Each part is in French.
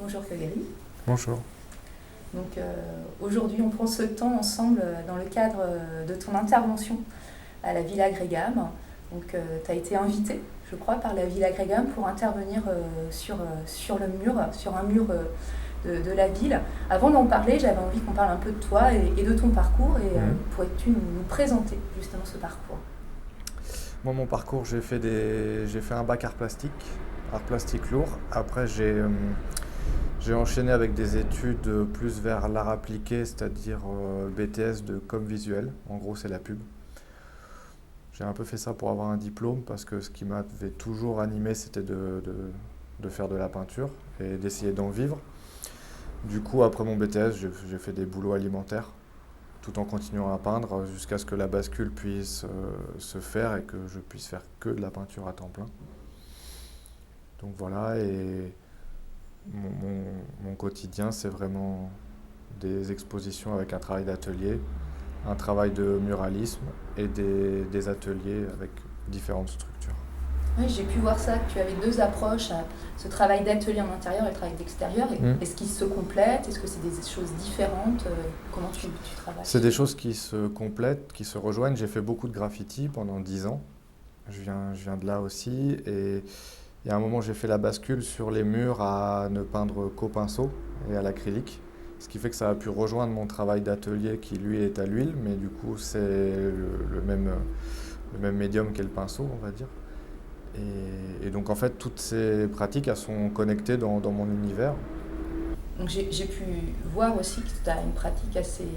Bonjour Frédéric. Bonjour. Donc aujourd'hui on prend ce temps ensemble dans le cadre de ton intervention à la Villa Grégam. Donc tu as été invité, je crois, par la Villa Grégam pour intervenir sur un mur de la ville. Avant d'en parler, j'avais envie qu'on parle un peu de toi et de ton parcours et pourrais-tu nous présenter justement ce parcours? Moi, mon parcours, j'ai fait un bac art plastique lourd. Après, j'ai enchaîné avec des études plus vers l'art appliqué, c'est-à-dire BTS de com visuel. En gros, c'est la pub. J'ai un peu fait ça pour avoir un diplôme parce que ce qui m'avait toujours animé, c'était de faire de la peinture et d'essayer d'en vivre. Du coup, après mon BTS, j'ai fait des boulots alimentaires tout en continuant à peindre jusqu'à ce que la bascule puisse se faire et que je puisse faire que de la peinture à temps plein. Donc voilà, et mon quotidien, c'est vraiment des expositions avec un travail d'atelier, un travail de muralisme et des ateliers avec différentes structures. Oui, j'ai pu voir ça, que tu avais deux approches, ce travail d'atelier en intérieur et le travail d'extérieur. Est-ce qu'ils se complètent? Est-ce que c'est des choses différentes? Comment tu travailles? C'est des choses qui se complètent, qui se rejoignent. J'ai fait beaucoup de graffiti pendant 10 ans. Je viens de là aussi. Et il y a un moment, j'ai fait la bascule sur les murs à ne peindre qu'au pinceau et à l'acrylique. Ce qui fait que ça a pu rejoindre mon travail d'atelier qui, lui, est à l'huile. Mais du coup, c'est le même médium qu'est le pinceau, on va dire. Et donc en fait, toutes ces pratiques, elles sont connectées dans mon univers. Donc j'ai pu voir aussi que tu as une pratique assez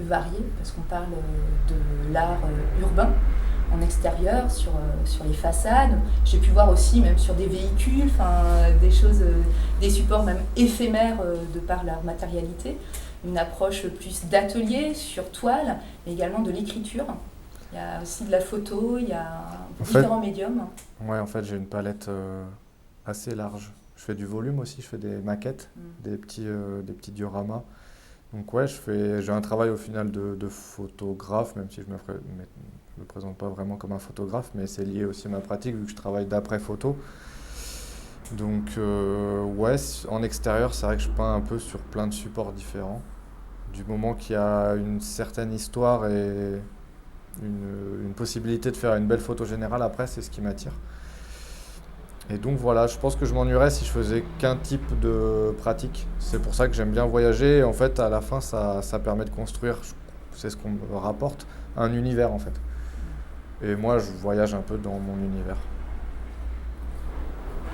variée, parce qu'on parle de l'art urbain en extérieur, sur les façades. J'ai pu voir aussi même sur des véhicules, des choses, des supports même éphémères de par leur matérialité. Une approche plus d'atelier sur toile, mais également de l'écriture. Il y a aussi de la photo, il y a différents médiums. Ouais, en fait, j'ai une palette assez large. Je fais du volume aussi, je fais des maquettes, des petits dioramas. Donc ouais, j'ai un travail au final de photographe, même si je me présente pas vraiment comme un photographe, mais c'est lié aussi à ma pratique vu que je travaille d'après photo. Donc ouais, en extérieur, c'est vrai que je peins un peu sur plein de supports différents. Du moment qu'il y a une certaine histoire et une possibilité de faire une belle photo générale, après, c'est ce qui m'attire. Et donc voilà, je pense que je m'ennuierais si je faisais qu'un type de pratique. C'est pour ça que j'aime bien voyager. Et en fait, à la fin, ça permet de construire, c'est ce qu'on me rapporte, un univers en fait. Et moi, je voyage un peu dans mon univers.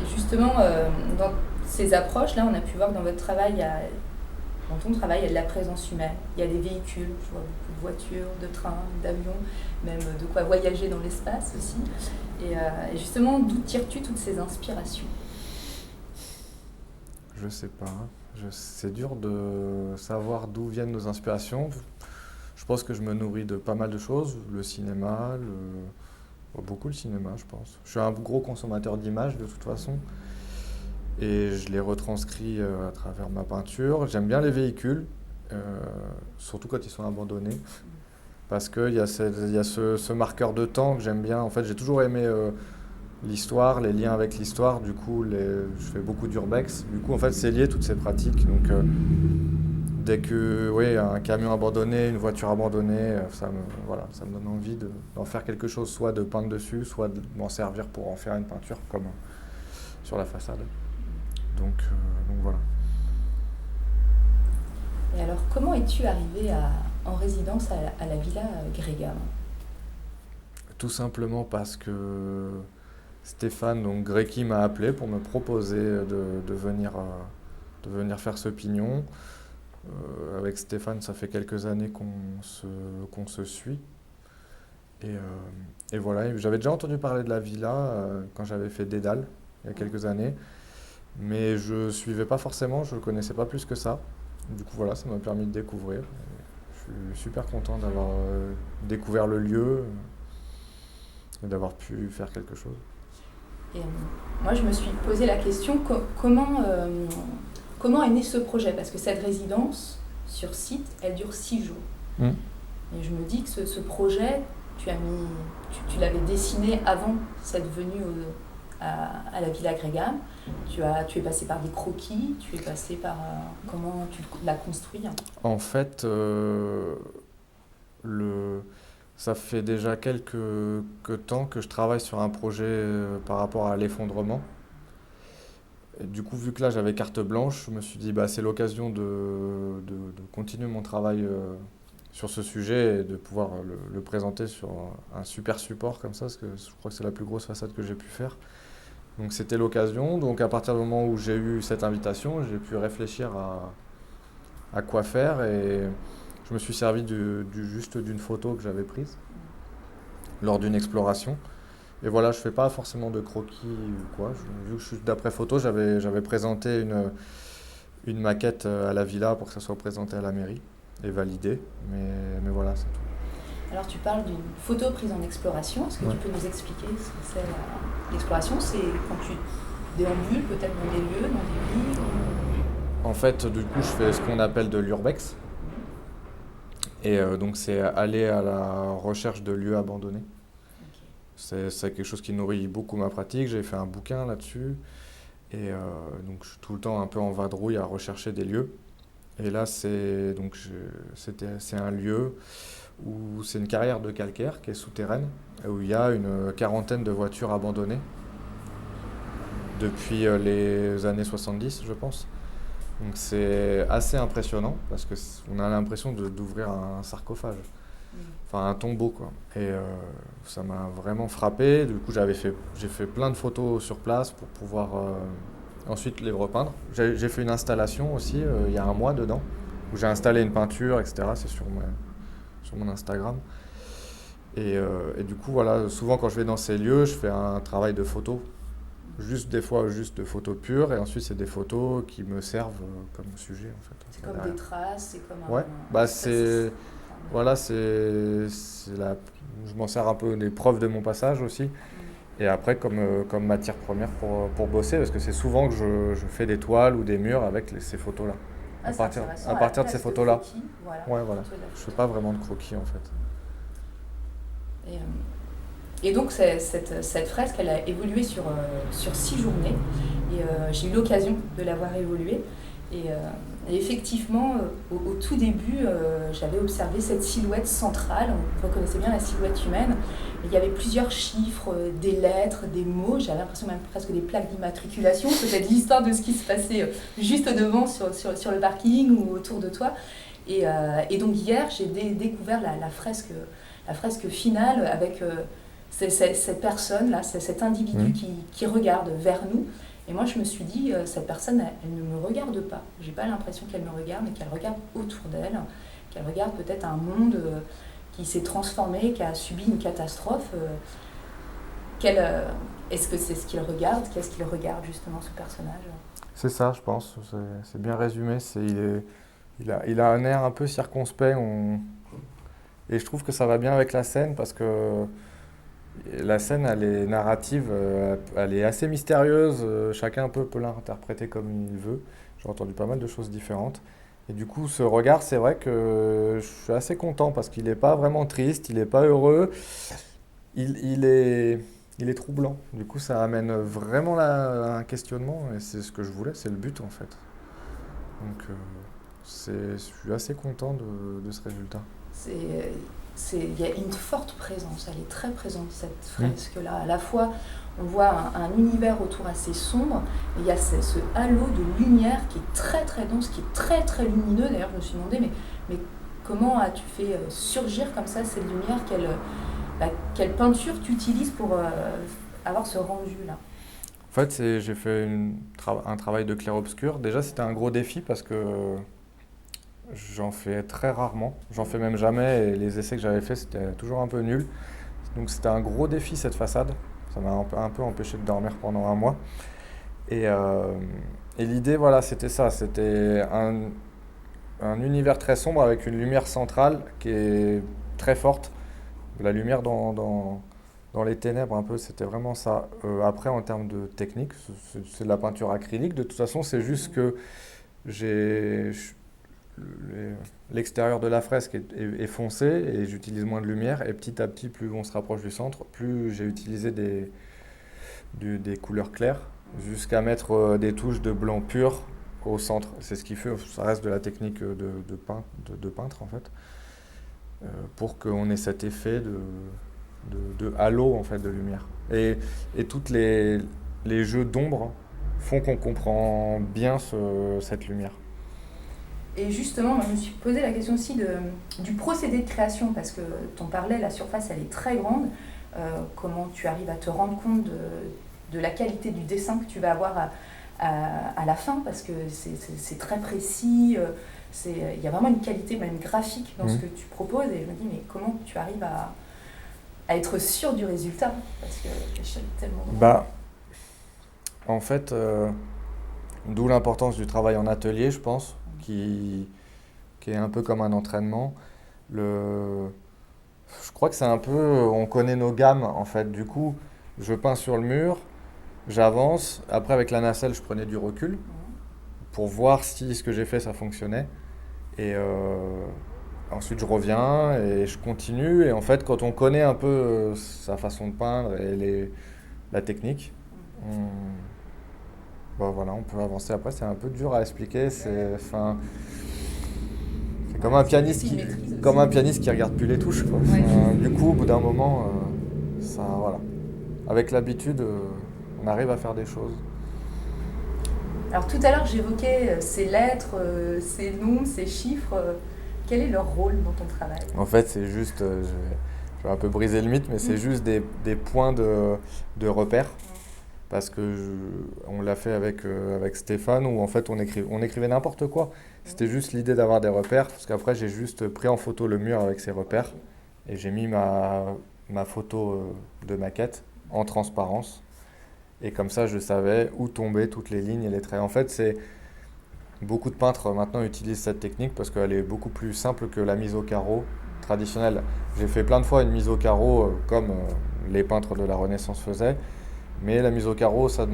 Et justement, dans ces approches-là, on a pu voir que dans votre travail, dans ton travail, il y a de la présence humaine. Il y a des véhicules, je vois beaucoup de voitures, de trains, d'avions, même de quoi voyager dans l'espace aussi. Et justement, d'où tires-tu toutes ces inspirations? Je sais pas. C'est dur de savoir d'où viennent nos inspirations. Je pense que je me nourris de pas mal de choses. Le cinéma, beaucoup le cinéma, je pense. Je suis un gros consommateur d'images de toute façon. Et je les retranscris à travers ma peinture. J'aime bien les véhicules, surtout quand ils sont abandonnés. Parce qu'il y a ce marqueur de temps que j'aime bien. En fait, j'ai toujours aimé l'histoire, les liens avec l'histoire. Du coup, je fais beaucoup d'urbex. Du coup, en fait, c'est lié toutes ces pratiques. Donc, dès que, oui, un camion abandonné, une voiture abandonnée, ça me donne envie d'en faire quelque chose, soit de peindre dessus, soit de m'en servir pour en faire une peinture, comme sur la façade. Donc voilà. Et alors, comment es-tu arrivé en résidence à la Villa Grégam? Tout simplement parce que Stéphane, donc Gréky, m'a appelé pour me proposer de venir faire ce pignon. Avec Stéphane, ça fait quelques années qu'on se suit. Et voilà, j'avais déjà entendu parler de la villa quand j'avais fait Dédale, il y a quelques années. Mais je ne suivais pas forcément, je ne le connaissais pas plus que ça. Du coup, voilà, ça m'a permis de découvrir. Je suis super content d'avoir découvert le lieu et d'avoir pu faire quelque chose. Et moi, je me suis posé la question, comment est né ce projet? Parce que cette résidence sur site, elle dure 6 jours. Et je me dis que ce projet, tu l'avais dessiné avant cette venue à la Villa Grégam. Tu es passé par des croquis, tu es passé par... comment tu l'as construit? En fait, le... ça fait déjà que temps que je travaille sur un projet par rapport à l'effondrement. Et du coup, vu que là j'avais carte blanche, je me suis dit bah, c'est l'occasion de continuer mon travail sur ce sujet et de pouvoir le présenter sur un super support comme ça, parce que je crois que c'est la plus grosse façade que j'ai pu faire. Donc c'était l'occasion. Donc à partir du moment où j'ai eu cette invitation, j'ai pu réfléchir à quoi faire et je me suis servi juste d'une photo que j'avais prise lors d'une exploration. Et voilà, je fais pas forcément de croquis ou quoi. Vu que je suis d'après photo, j'avais présenté une maquette à la villa pour que ça soit présenté à la mairie et validé. Mais voilà, c'est tout. Alors tu parles d'une photo prise en exploration. Est-ce que Ouais. tu peux nous expliquer ce que c'est l'exploration? C'est quand tu déambules peut-être dans des lieux, dans des villes? En fait, du coup, je fais ce qu'on appelle de l'urbex. Et donc, c'est aller à la recherche de lieux abandonnés. Ok. C'est quelque chose qui nourrit beaucoup ma pratique. J'ai fait un bouquin là-dessus. Et donc, je suis tout le temps un peu en vadrouille à rechercher des lieux. Et là, c'est un lieu où c'est une carrière de calcaire qui est souterraine, et où il y a une quarantaine de voitures abandonnées depuis les années 70, je pense. Donc c'est assez impressionnant parce qu'on a l'impression d'ouvrir un sarcophage, enfin un tombeau quoi. Et ça m'a vraiment frappé. Du coup j'ai fait plein de photos sur place pour pouvoir ensuite les repeindre. J'ai fait une installation aussi il y a un mois dedans où j'ai installé une peinture, etc. C'est sur mon Instagram. Et du coup voilà, souvent quand je vais dans ces lieux, je fais un travail de photo. Juste des fois juste de photos pures et ensuite c'est des photos qui me servent comme sujet en fait. C'est comme des traces, c'est comme Ouais, bah c'est voilà, je m'en sers un peu des preuves de mon passage aussi et après comme matière première pour bosser parce que c'est souvent que je fais des toiles ou des murs avec ces photos-là. Ah, c'est intéressant. À partir de ces Presque photos-là. croquis, voilà. Ouais, voilà. Photo de la Je fais photo. pas vraiment de croquis en fait. Et, et donc cette fresque, elle a évolué sur 6 journées. Et j'ai eu l'occasion de la voir évoluer. Et effectivement, au tout début, j'avais observé cette silhouette centrale. On reconnaissait bien la silhouette humaine. Et il y avait plusieurs chiffres, des lettres, des mots. J'avais l'impression même presque des plaques d'immatriculation. Peut-être l'histoire de ce qui se passait juste devant sur le parking ou autour de toi. Et donc hier, j'ai découvert la fresque finale avec cette personne-là, cet individu qui regarde vers nous. Et moi, je me suis dit, cette personne, elle ne me regarde pas. J'ai pas l'impression qu'elle me regarde, mais qu'elle regarde autour d'elle, qu'elle regarde peut-être un monde qui s'est transformé, qui a subi une catastrophe. Est-ce que c'est ce qu'il regarde? Qu'est-ce qu'il regarde justement, ce personnage? C'est ça, je pense. C'est bien résumé. Il a un air un peu circonspect. Et je trouve que ça va bien avec la scène parce que la scène, elle est narrative, elle est assez mystérieuse. Chacun peut l'interpréter comme il veut. J'ai entendu pas mal de choses différentes. Et du coup, ce regard, c'est vrai que je suis assez content parce qu'il n'est pas vraiment triste, il n'est pas heureux. Il est troublant. Du coup, ça amène vraiment un questionnement et c'est ce que je voulais, c'est le but en fait. Donc, je suis assez content de ce résultat. Il y a une forte présence, elle est très présente cette fresque-là. À la fois, on voit un univers autour assez sombre, et il y a ce halo de lumière qui est très très dense, qui est très très lumineux. D'ailleurs, je me suis demandé, mais comment as-tu fait surgir comme ça cette lumière? Quelle peinture tu utilises pour avoir ce rendu-là? En fait, j'ai fait un travail de clair-obscur. Déjà, c'était un gros défi parce que j'en fais très rarement. J'en fais même jamais et les essais que j'avais faits, c'était toujours un peu nul. Donc, c'était un gros défi cette façade. Ça m'a un peu empêché de dormir pendant un mois. Et l'idée, voilà, c'était ça. C'était un univers très sombre avec une lumière centrale qui est très forte. La lumière dans les ténèbres, un peu, c'était vraiment ça. Après, en termes de technique, c'est de la peinture acrylique. De toute façon, c'est juste que l'extérieur de la fresque est foncé et j'utilise moins de lumière. Et petit à petit, plus on se rapproche du centre, plus j'ai utilisé des couleurs claires. jusqu'à mettre des touches de blanc pur au centre. C'est ce qui fait, ça reste de la technique de peintre en fait, pour qu'on ait cet effet de halo en fait, de lumière. Et toutes les jeux d'ombre font qu'on comprend bien cette lumière. Et justement, moi, je me suis posé la question aussi du procédé de création, parce que tu en parlais, la surface, elle est très grande. Comment tu arrives à te rendre compte de la qualité du dessin que tu vas avoir à la fin, parce que c'est très précis, il y a vraiment une qualité même graphique dans ce que tu proposes, et je me dis, mais comment tu arrives à être sûr du résultat, parce que l'échelle est tellement grande. En fait, d'où l'importance du travail en atelier, je pense, qui est un peu comme un entraînement. Je crois que c'est un peu, on connaît nos gammes en fait. Du coup, je peins sur le mur, j'avance. Après, avec la nacelle, je prenais du recul pour voir si ce que j'ai fait, ça fonctionnait. Et ensuite, je reviens et je continue. Et en fait, quand on connaît un peu sa façon de peindre et la technique, voilà, on peut avancer. Après, c'est un peu dur à expliquer. C'est comme un pianiste qui regarde plus les touches, quoi. Du coup, au bout d'un moment, voilà. Avec l'habitude, on arrive à faire des choses. Alors tout à l'heure, j'évoquais ces lettres, ces noms, ces chiffres. Quel est leur rôle dans ton travail? En fait, c'est juste, je vais un peu briser le mythe, mais c'est juste des points de repère. Parce que on l'a fait avec Stéphane, où en fait on écrivait n'importe quoi. C'était juste l'idée d'avoir des repères, parce qu'après j'ai juste pris en photo le mur avec ces repères, et j'ai mis ma photo de maquette en transparence. Et comme ça, je savais où tombaient toutes les lignes et les traits. En fait, beaucoup de peintres maintenant utilisent cette technique parce qu'elle est beaucoup plus simple que la mise au carreau traditionnelle. J'ai fait plein de fois une mise au carreau comme les peintres de la Renaissance faisaient. Mais la mise au carreau, c'est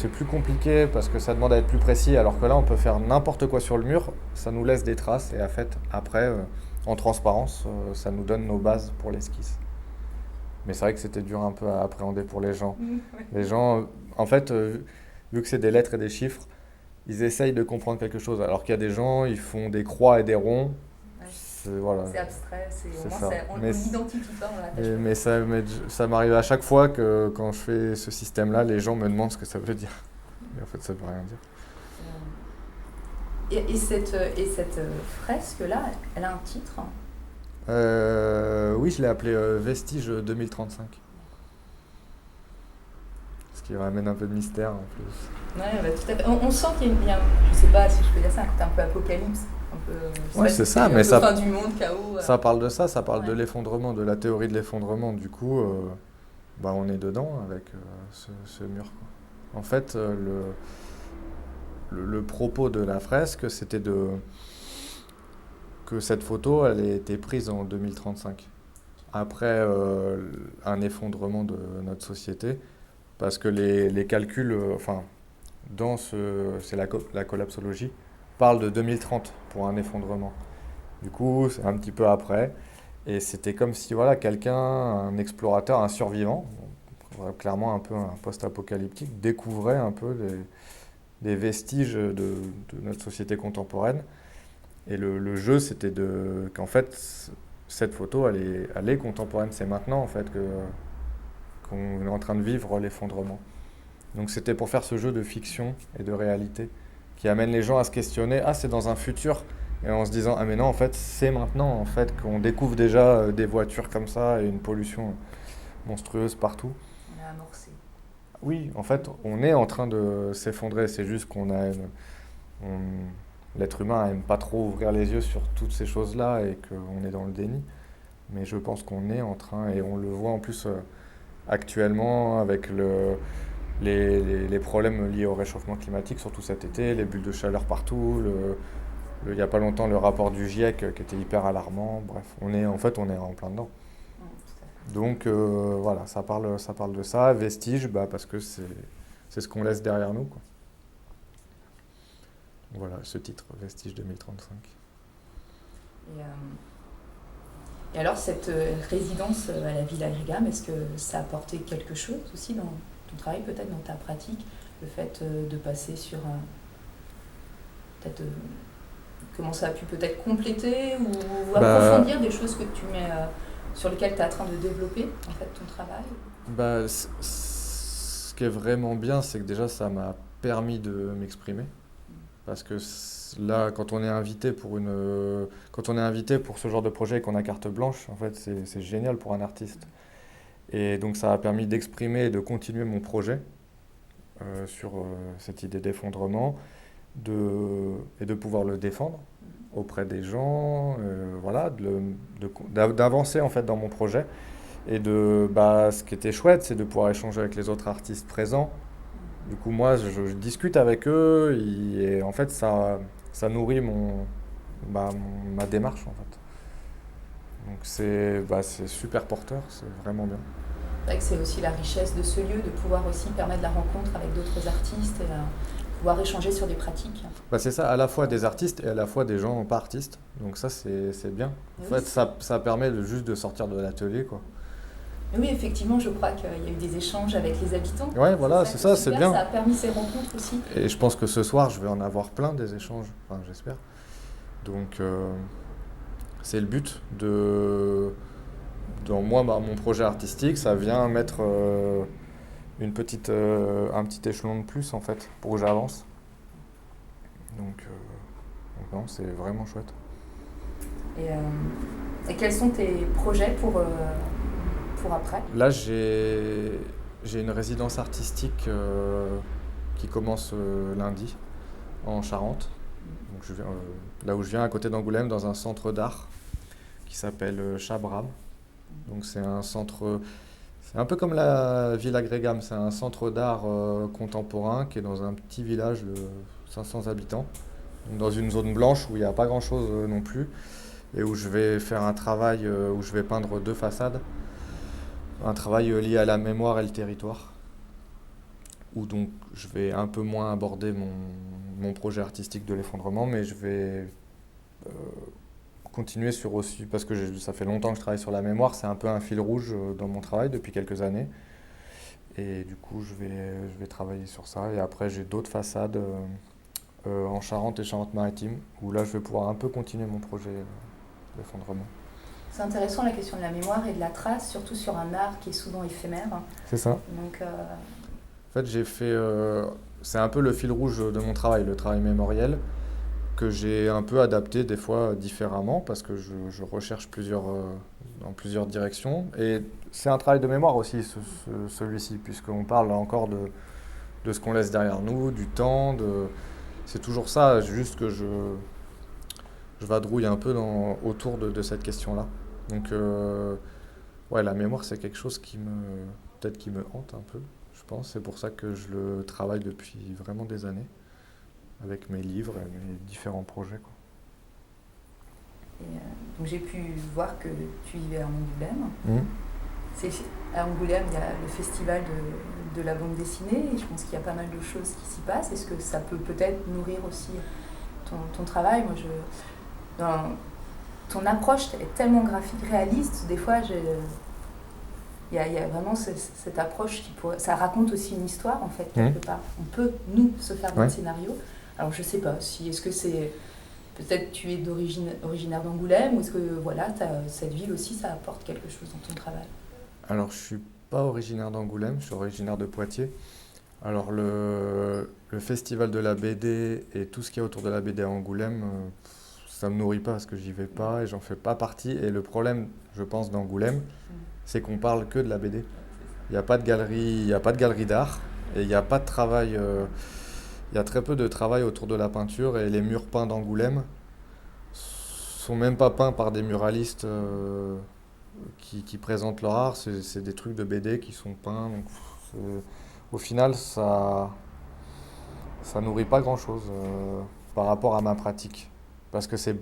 plus compliqué parce que ça demande à être plus précis. Alors que là, on peut faire n'importe quoi sur le mur, ça nous laisse des traces. Et en fait, après, en transparence, ça nous donne nos bases pour l'esquisse. Mais c'est vrai que c'était dur un peu à appréhender pour les gens. Les gens, en fait, vu que c'est des lettres et des chiffres, ils essayent de comprendre quelque chose. Alors qu'il y a des gens, ils font des croix et des ronds. Voilà. C'est abstrait, on n'identifie pas, on l'attache. Mais ça m'arrive à chaque fois que quand je fais ce système-là, les gens me demandent ce que ça veut dire. Et en fait, ça ne veut rien dire. Et cette fresque-là, elle a un titre? Oui, je l'ai appelée Vestige 2035. Ce qui ramène un peu de mystère en plus. Ouais, tout à fait. On sent qu'il y a, je sais pas si je peux dire ça, un côté un peu apocalypse. Ouais, c'est ça, mais ça, fin du monde, chaos. Ça parle de ça, ça parle de l'effondrement, de la théorie de l'effondrement. Du coup, on est dedans avec ce mur, quoi. En fait, le propos de la fresque, c'était que cette photo, elle ait été prise en 2035, après un effondrement de notre société, parce que les calculs, c'est la collapsologie, parle de 2030 pour un effondrement. Du coup, c'est un petit peu après. Et c'était comme si un explorateur, un survivant, clairement un peu un post-apocalyptique, découvrait un peu des vestiges de notre société contemporaine. Et le jeu, c'était qu'en fait, cette photo, elle est contemporaine. C'est maintenant, en fait, qu'on est en train de vivre l'effondrement. Donc c'était pour faire ce jeu de fiction et de réalité qui amène les gens à se questionner, c'est dans un futur, et en se disant, mais non, en fait, c'est maintenant, en fait, qu'on découvre déjà des voitures comme ça et une pollution monstrueuse partout. On a amorcé. Oui, en fait, on est en train de s'effondrer, c'est juste l'être humain n'aime pas trop ouvrir les yeux sur toutes ces choses-là et qu'on est dans le déni. Mais je pense qu'on est en train, et on le voit en plus actuellement avec les problèmes liés au réchauffement climatique, surtout cet été, les bulles de chaleur partout, il n'y a pas longtemps le rapport du GIEC qui était hyper alarmant. Bref, on est en plein dedans. Donc voilà, ça parle de ça. Vestige, parce que c'est ce qu'on laisse derrière nous, quoi. Voilà, ce titre, Vestige 2035. Et alors, cette résidence à la Villa Grigam, est-ce que ça a apporté quelque chose aussi dans ton travail, peut-être dans ta pratique, le fait de passer sur peut-être comment ça a pu peut-être compléter ou approfondir des choses que tu mets sur lesquelles tu es en train de développer en fait ton travail. Ce qui est vraiment bien, c'est que déjà ça m'a permis de m'exprimer. Parce que là, quand on est invité pour ce genre de projet et qu'on a carte blanche, en fait, c'est génial pour un artiste. Et donc ça a permis d'exprimer et de continuer mon projet sur cette idée d'effondrement et de pouvoir le défendre auprès des gens, voilà, d'avancer en fait dans mon projet. Et ce qui était chouette, c'est de pouvoir échanger avec les autres artistes présents. Du coup, moi, je discute avec eux et en fait, ça nourrit ma démarche en fait. Donc c'est super porteur, c'est vraiment bien. C'est vrai que c'est aussi la richesse de ce lieu, de pouvoir aussi permettre la rencontre avec d'autres artistes et pouvoir échanger sur des pratiques. C'est ça, à la fois des artistes et à la fois des gens pas artistes. Donc ça, c'est bien. En fait, ça permet juste de sortir de l'atelier, quoi. Oui, effectivement, je crois qu'il y a eu des échanges avec les habitants. Ouais, voilà, c'est ça, c'est bien. Ça a permis ces rencontres aussi. Et je pense que ce soir, je vais en avoir plein des échanges, enfin, j'espère. Donc, c'est le but dans moi, mon projet artistique, ça vient mettre un petit échelon de plus, en fait, pour que j'avance. Donc non, c'est vraiment chouette. Et quels sont tes projets pour après? Là, j'ai une résidence artistique qui commence lundi en Charente. Donc là où je viens, à côté d'Angoulême, dans un centre d'art qui s'appelle Chabram. Donc c'est un centre, c'est un peu comme la Villa Grégam, c'est un centre d'art contemporain qui est dans un petit village de 500 habitants, donc dans une zone blanche où il n'y a pas grand-chose non plus, et où je vais faire un travail où je vais peindre 2 façades. Un travail lié à la mémoire et le territoire, où donc je vais un peu moins aborder mon projet artistique de l'effondrement, mais je vais continuer sur aussi, parce que ça fait longtemps que je travaille sur la mémoire, c'est un peu un fil rouge dans mon travail depuis quelques années. Et du coup, je vais travailler sur ça. Et après, j'ai d'autres façades en Charente et Charente-Maritime, où là, je vais pouvoir un peu continuer mon projet d'effondrement. C'est intéressant la question de la mémoire et de la trace, surtout sur un art qui est souvent éphémère. C'est ça. Donc, En fait, c'est un peu le fil rouge de mon travail, le travail mémoriel, que j'ai un peu adapté des fois différemment, parce que je recherche dans plusieurs directions. Et c'est un travail de mémoire aussi, celui-ci, puisqu'on parle encore de ce qu'on laisse derrière nous, du temps, c'est toujours ça, juste que je vadrouille un peu autour de cette question-là. Donc, ouais, la mémoire, c'est quelque chose peut-être qui me hante un peu, je pense. C'est pour ça que je le travaille depuis vraiment des années, avec mes livres et mes différents projets, quoi. Donc j'ai pu voir que tu vivais à Angoulême. À Angoulême, il y a le festival de la bande dessinée, et je pense qu'il y a pas mal de choses qui s'y passent. Est-ce que ça peut peut-être nourrir aussi ton travail? Moi, dans ton approche est tellement graphique, réaliste, des fois il y a vraiment cette approche ça raconte aussi une histoire en fait quelque part. On peut nous se faire notre scénario. Alors je sais pas si est-ce que c'est peut-être tu es originaire d'Angoulême, ou est-ce que voilà cette ville aussi ça apporte quelque chose dans ton travail? Alors je suis pas originaire d'Angoulême, je suis originaire de Poitiers. Alors le festival de la BD et tout ce qu'il y a autour de la BD à Angoulême, ça me nourrit pas parce que j'y vais pas et j'en fais pas partie. Et le problème, je pense, d'Angoulême, c'est qu'on parle que de la BD. Il n'y a pas de galerie d'art et il n'y a pas de travail. Il y a très peu de travail autour de la peinture, et les murs peints d'Angoulême sont même pas peints par des muralistes qui présentent leur art. C'est des trucs de BD qui sont peints. Donc, au final, ça nourrit pas grand-chose par rapport à ma pratique. Parce que c'est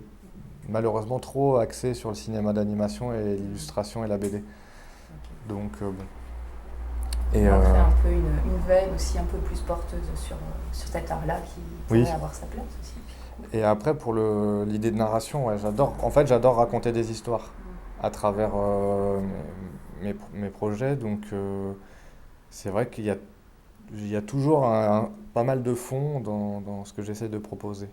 malheureusement trop axé sur le cinéma d'animation et l'illustration et la BD. Donc bon. Et après un peu une veine aussi un peu plus porteuse sur cet art-là qui pourrait avoir sa place aussi. Et après pour l'idée de narration, ouais, j'adore raconter des histoires à travers mes projets. Donc c'est vrai qu'il y a il y a toujours pas mal de fond dans ce que j'essaie de proposer.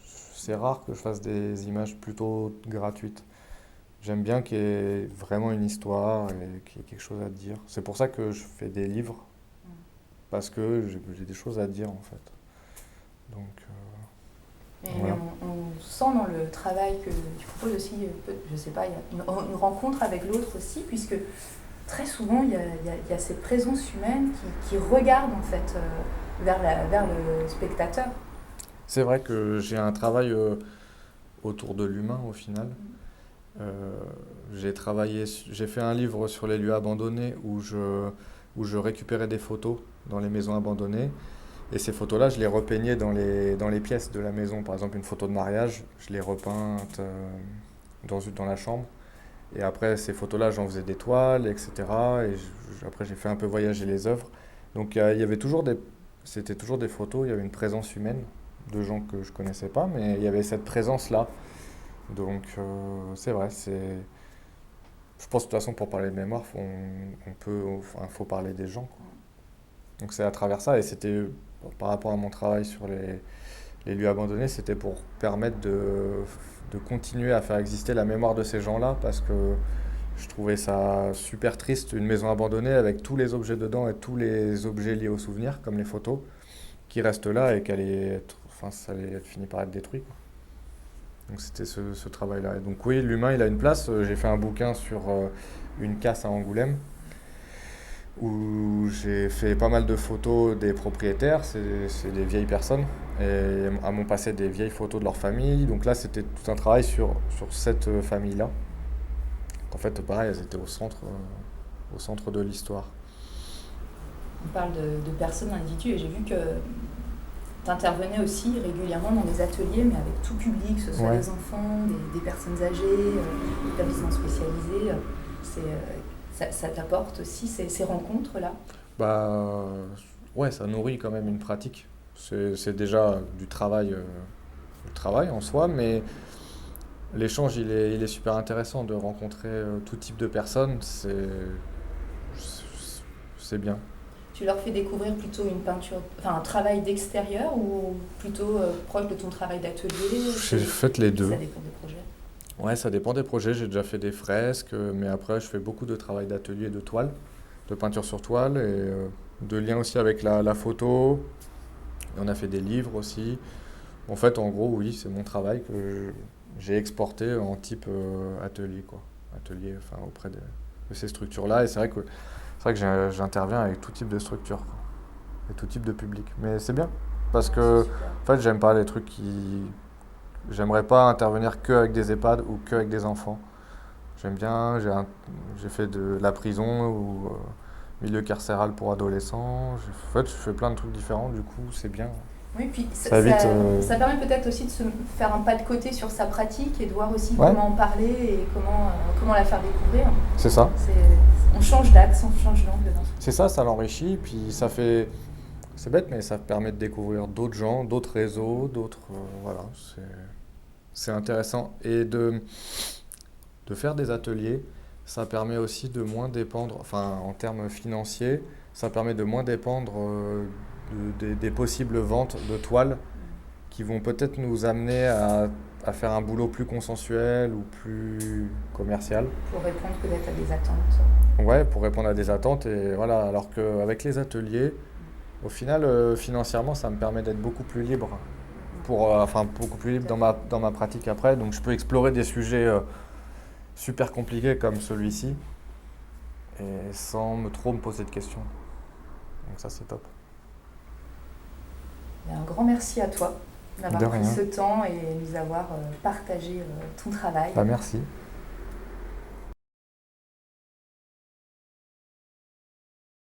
C'est rare que je fasse des images plutôt gratuites. J'aime bien qu'il y ait vraiment une histoire et qu'il y ait quelque chose à dire. C'est pour ça que je fais des livres, parce que j'ai des choses à dire en fait. Donc, voilà. On sent dans le travail que tu proposes aussi, je sais pas, il y a une rencontre avec l'autre aussi, puisque très souvent il y a cette présence humaine qui regarde en fait vers le spectateur. C'est vrai que j'ai un travail autour de l'humain au final. J'ai fait un livre sur les lieux abandonnés où je récupérais des photos dans les maisons abandonnées. Et ces photos-là, je les repeignais dans les pièces de la maison. Par exemple, une photo de mariage, je l'ai repeinte dans la chambre. Et après, ces photos-là, j'en faisais des toiles, etc. Et après, j'ai fait un peu voyager les œuvres. Donc, il y avait c'était toujours des photos, il y avait une présence humaine de gens que je connaissais pas, mais il y avait cette présence-là. Donc, c'est vrai, je pense de toute façon, pour parler de mémoire, faut parler des gens, quoi. Donc, c'est à travers ça, et c'était par rapport à mon travail sur les lieux abandonnés, c'était pour permettre de continuer à faire exister la mémoire de ces gens-là, parce que je trouvais ça super triste, une maison abandonnée avec tous les objets dedans et tous les objets liés aux souvenirs, comme les photos, qui restent là et ça allait finir par être détruit, quoi. Donc c'était ce travail-là. Et donc oui, l'humain, il a une place. J'ai fait un bouquin sur une casse à Angoulême, où j'ai fait pas mal de photos des propriétaires, c'est des vieilles personnes, et m'ont passé des vieilles photos de leur famille. Donc là, c'était tout un travail sur cette famille-là. En fait, pareil, elles étaient au centre de l'histoire. On parle de personnes, d'individus, et j'ai vu que tu intervenais aussi régulièrement dans des ateliers, mais avec tout public, que ce soit des enfants, des personnes âgées, des établissements spécialisés. Ça t'apporte aussi ces rencontres-là? Bah ouais, ça nourrit quand même une pratique. C'est déjà du travail en soi, mais l'échange, il est super intéressant de rencontrer tout type de personnes. C'est bien. Tu leur fais découvrir plutôt une peinture, enfin un travail d'extérieur ou plutôt proche de ton travail d'atelier? J'ai fait les deux. Ça dépend des projets. Ouais, ça dépend des projets. J'ai déjà fait des fresques, mais après, je fais beaucoup de travail d'atelier de toile, de peinture sur toile et de lien aussi avec la photo. Et on a fait des livres aussi. En fait, en gros, oui, c'est mon travail que j'ai exporté en type atelier, quoi. Atelier, enfin, auprès de ces structures-là. Et c'est vrai que j'interviens avec tout type de structure, quoi, et tout type de public. Mais c'est bien, parce que en fait, j'aime pas les trucs qui... J'aimerais pas intervenir que avec des EHPAD ou que avec des enfants. J'aime bien, j'ai fait de la prison ou milieu carcéral pour adolescents. En fait, je fais plein de trucs différents, du coup, c'est bien. Oui, puis Ça évite, ça permet peut-être aussi de se faire un pas de côté sur sa pratique et de voir aussi Ouais. comment en parler et comment la faire découvrir. C'est ça. On change d'axe, on change d'angle. C'est ça, ça l'enrichit, puis ça fait... C'est bête, mais ça permet de découvrir d'autres gens, d'autres réseaux, voilà, c'est intéressant. Et de faire des ateliers, ça permet aussi de moins dépendre, enfin en termes financiers, ça permet de moins dépendre des possibles ventes de toiles qui vont peut-être nous amener à faire un boulot plus consensuel ou plus commercial. Pour répondre peut-être à des attentes. Ouais, pour répondre à des attentes, et voilà. Alors qu'avec les ateliers, au final, financièrement, ça me permet d'être beaucoup plus libre, beaucoup plus libre dans ma pratique après. Donc je peux explorer des sujets super compliqués comme celui-ci, et sans trop me poser de questions. Donc ça, c'est top. Un grand merci à toi d'avoir De pris rien. ce temps et nous avoir partagé ton travail. Merci.